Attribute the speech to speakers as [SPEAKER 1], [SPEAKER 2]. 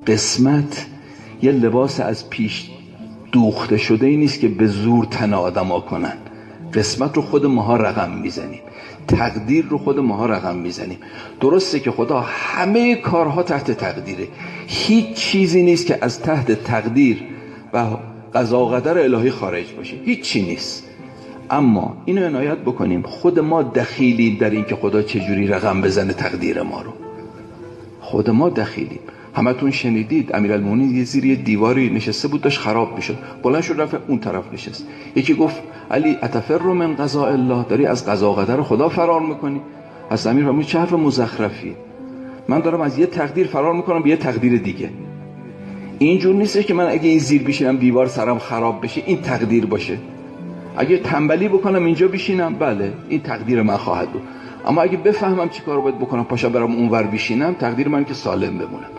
[SPEAKER 1] قسمت یه لباس از پیش دوخته شده ای نیست که به زور تن آدما کنن. قسمت رو خود ماها رقم میزنیم، تقدیر رو خود ماها رقم میزنیم. درسته که خدا همه کارها تحت تقدیره، هیچ چیزی نیست که از تحت تقدیر و قضا و قدر الهی خارج باشه، هیچ چی نیست. اما اینو عنایت بکنیم، خود ما دخیلیم در این که خدا چجوری رقم بزنه تقدیر ما رو. خود ما دخیلیم. همتون شنیدید امیرالمومنین یه زیر یه دیواری نشسته بود، داشت خراب میشد، بلند شد رفت اون طرف نشست. یکی گفت علی اتفر من قضاء الله، داری از قضا و قدر خدا فرار میکنی؟ از امیر فرمود چه حرف مزخرفیه، من دارم از یه تقدیر فرار میکنم به یه تقدیر دیگه. اینجور نیست که من اگه این زیر بشینم دیوار سرم خراب بشه این تقدیر باشه. اگه تنبلی بکنم اینجا بشینم، بله این تقدیر من خواهد بود. اما اگه بفهمم چی کار باید بکنم پاشا برم اونور بشینم، تقدیر من که سالم بمونم.